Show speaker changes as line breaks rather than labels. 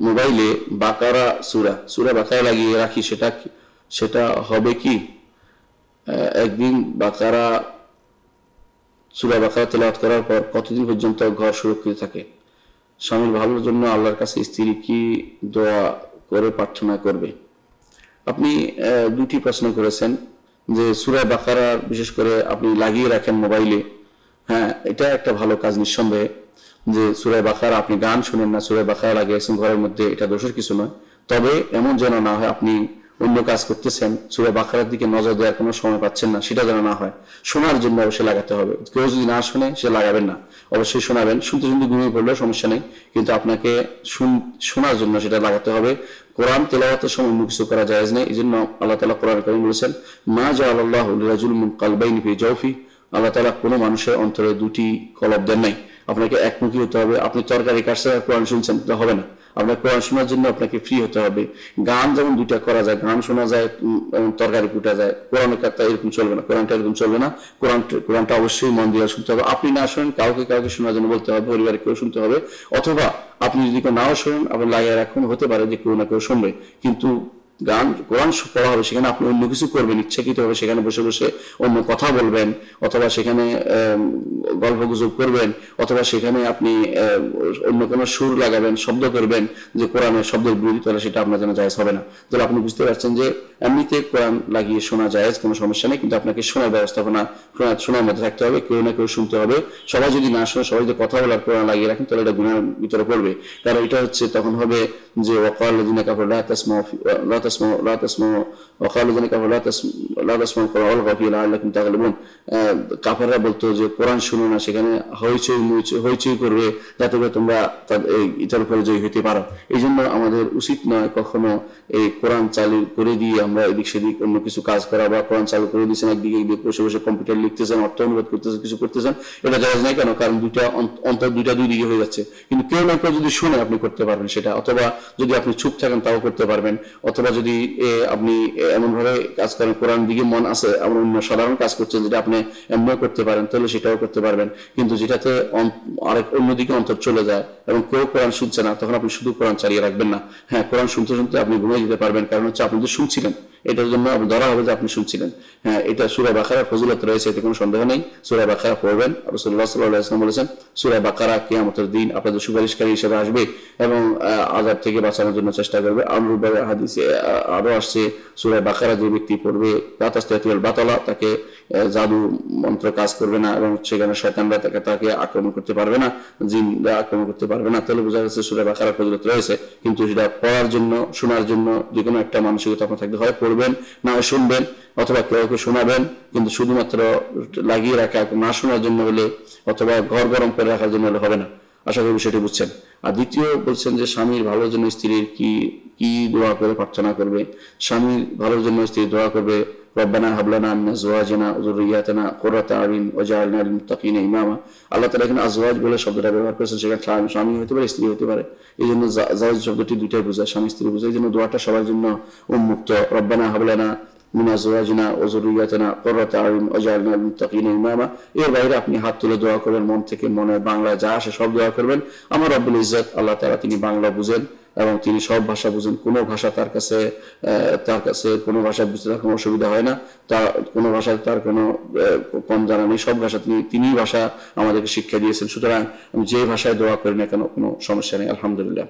মোবাইলে বাকারা সূরা বাকারা লাগিয়ে রাখি, সেটা হবে কি? একদিন সূরা বাকারা তেলাওয়াত করার পর কতদিন পর্যন্ত ঘর সুরক্ষিত থাকে? স্বামীর ভালোর জন্য আল্লাহর কাছে স্ত্রী কি দোয়া করে প্রার্থনা করবে? আপনি দুটি প্রশ্ন করেছেন যে সূরা বাকারা বিশেষ করে আপনি লাগিয়ে রাখেন মোবাইলে। হ্যাঁ, এটা একটা ভালো কাজ নিঃসন্দেহে, যে সূরা বাকারা আপনি গান শুনেন না, সূরা বাকারা লাগিয়েছেন ঘরের মধ্যে, এটা দোষের কিছু নয়। তবে এমন যেন না হয় আপনি অন্য কাজ করতেছেন, সূরা বাকারার দিকে নজর দেওয়ার কোনো সময় পাচ্ছেন না, সেটা যেন না হয়। শোনার জন্য অবশ্যই লাগাতে হবে। কেউ যদি না শোনে সে লাগাবেন না, অবশ্যই শোনাবেন। শুনতে শুনতে ঘুমিয়ে পড়লেও সমস্যা নেই, কিন্তু আপনাকে শোনার জন্য সেটা লাগাতে হবে। কোরআন তেলাওয়াতের সময় অন্য কিছু করা জায়েজ নেই। এই জন্য আল্লাহ তাআলা কোরআন কারীমে বলেছেন, মা জাআলাল্লাহু লিরাজুলিন মিন কালবাইনি ফি জাওফি। আল্লাহ তাআলা কোনো মানুষের অন্তরে দুটি কলব দেন নাই। আপনাকে একমুখী হতে হবে। আপনি তরকারি কাটছেন আর কোরআন শুনছেন, তা হবে না। আপনার কোরআন শোনার জন্য আপনাকে ফ্রি হতে হবে। গান যেমন দুইটা করা যায়, গান শোনা যায়, তরকারি কুটা যায়, কোরআনের কথা এরকম চলবে না, কোরআনটা এরকম চলবে না। কোরআনটা অবশ্যই মন দিয়ে শুনতে হবে। আপনি না শোনেন, কাউকে শোনার জন্য বলতে হবে, পরিবারে কেউ শুনতে হবে। অথবা আপনি যদি কেউ নাও শোনেন, আপনি লাগিয়ে রাখুন, হতে পারে যে কেউ না কেউ শুনবে, কিন্তু কোরআন পড়া হবে, সেখানে আপনি অন্য কিছু করবেন ইচ্ছাকৃত হবে, সেখানে বসে বসে অন্য কথা বলবেন, অথবা সেখানে গল্প গুজব করবেন, অথবা সেখানে আপনি অন্য কোনো সুর লাগাবেন, শব্দ করবেন যে কোরআনের শব্দের বিরোধী, তাহলে সেটা আপনার জন্য জায়েজ হবে না। তাহলে আপনি বুঝতে পারছেন যে এমনিতে কোরআন লাগিয়ে শোনা জায়েজ, কোনো সমস্যা নেই, কিন্তু আপনাকে শোনার ব্যবস্থাপনা, শোনার মধ্যে থাকতে হবে, কেউ না কেউ শুনতে হবে। সবাই যদি না শোনে, সবাই যদি কথা বলার কোরআন লাগিয়ে রাখেন, তাহলে এটা গুনাহের ভিতরে পড়বে। কারণ এটা হচ্ছে তখন হবে যে ওয়াকাল লাযিনা কাফারু লা তাসমাউ ওয়াকাল লাযিনা কাফারু লা তাসমাউ কোরআন গাফির লাআল্লাকুম তাগলিবুন। কাফেররা বলতো যে কোরআন শুনো না, সেখানে হইচই করবে, যাতে করে তোমরা এটার উপরে জয়ী হতে পারো। এই জন্য আমাদের উচিত নয় কখনো এই কোরআন চালু করে দিয়ে আমরা এদিক সেদিক অন্য কিছু কাজ করা, বা কোরআন চালু করে দিয়েছেন একদিকে বসে বসে কম্পিউটার লিখতেছেন, অর্থ অনুবাদ করতেছেন, কিছু করতেছেন, এটা জায়েজ নাই। কেন? কারণ দুইটা দুই দিকে হয়ে যাচ্ছে। কিন্তু কেউ না কেউ যদি শুনে, আপনি করতে পারবেন সেটা। অথবা যদি আপনি চুপ থাকেন, তাও করতে পারবেন। অথবা যদি আপনি এমন ভাবে কাজ করেন, কোরআন দিকে মন আছে, আমরা অন্য সাধারণ কাজ করছেন, যেটা আপনি এমনিও করতে পারেন, তাহলে সেটাও করতে পারবেন। কিন্তু যেটাতে অন্যদিকে অন্তর চলে যায় এবং কেউ কোরআন শুনছে না, তখন আপনি শুধু কোরআন চালিয়ে রাখবেন না। হ্যাঁ, কোরআন শুনতে শুনতে আপনি ঘুমিয়ে যেতে পারবেন, কারণ হচ্ছে আপনি তো শুনছিলেন, এটার জন্য ধরা হবে যে আপনি শুনছিলেন। হ্যাঁ, এটা সূরা বাকারার ফজিলত রয়েছে, এতে কোনো সন্দেহ নেই। সূরা বাকারা পড়বেন। রাসূলুল্লাহ সাল্লাল্লাহু আলাইহি ওয়াসাল্লাম বলেছেন, সূরা বাকারা কিয়ামতের দিন আপনাদের সুপারিশকারী হিসেবে আসবে এবং আযাব থেকে বাঁচানোর জন্য চেষ্টা করবে। অনুরূপভাবে হাদিসে আরো আসছে, সূরা বাকারা যে ব্যক্তি পড়বে, লা তাস্তাতিউল বাতালা, তাকে জাদু মন্ত্র কাজ করবে না, এবং সেখানে শয়তানরা তাকে আক্রমণ করতে পারবে না, জিনরা আক্রমণ করতে পারবে না। তাহলে বোঝা যাচ্ছে সূরা বাকারার ফজিলত রয়েছে। কিন্তু সেটা পড়ার জন্য, শোনার জন্য যে কোনো একটা মানসিকতা আপনার থাকতে হয়। পড়বেন, না শুনবেন, অথবা কেউ শোনাবেন, কিন্তু শুধুমাত্র লাগিয়ে রাখা না শোনার জন্য হলে, অথবা ঘর গরম করে রাখার জন্য হলে হবে না। আশা করি বিষয়টি বুঝছেন। আর দ্বিতীয় বলছেন যে স্বামীর ভালোর জন্য স্ত্রীর কি দোয়া করে প্রার্থনা করবে। স্বামীর ভালোর জন্য স্ত্রী দোয়া করবে, রব্বানা হাব লানা মিন আজওয়াজিনা ওয়া যুররিয়াতিনা কুররাতা আয়ুন ওয়াজআলনা লিল মুত্তাকিনা ইমামা। আল্লাহ তাআলা এখানে আজওয়াজ বলে শব্দটা ব্যবহার করেছেন, সেখানে স্বামী হতে পারে, স্ত্রী হতে পারে। এই জন্য জাওয়াজ শব্দটি দুইটাই বোঝায়, স্বামী স্ত্রী বোঝায়। এই জন্য দোয়াটা সবার জন্য উন্মুক্ত। রব্বানা হাব লানা মিন আজওয়াজিনা ওয়া যুররিয়াতিনা কুররাতা আয়ুন ওয়াজআলনা লিল মুত্তাকিনা ইমামা। এর বাইরে আপনি হাত তুলে দোয়া করবেন, মন থেকে, মনের বাংলায় যা আসে সব দোয়া করবেন। আমার রব্বুল ইজ্জত আল্লাহ তাআলা, তিনি বাংলা বুঝেন এবং তিনি সব ভাষা বুঝেন। কোনো ভাষা তার কাছে কোনো ভাষা বুঝতে তার কোনো অসুবিধা হয় না, তার কোনো ভাষায় তার কোনো কম জানা নেই। সব ভাষা তিনি ভাষা আমাদেরকে শিক্ষা দিয়েছেন। সুতরাং আমি যে ভাষায় দোয়া করি না কেন, কোনো সমস্যা নেই, আলহামদুলিল্লাহ।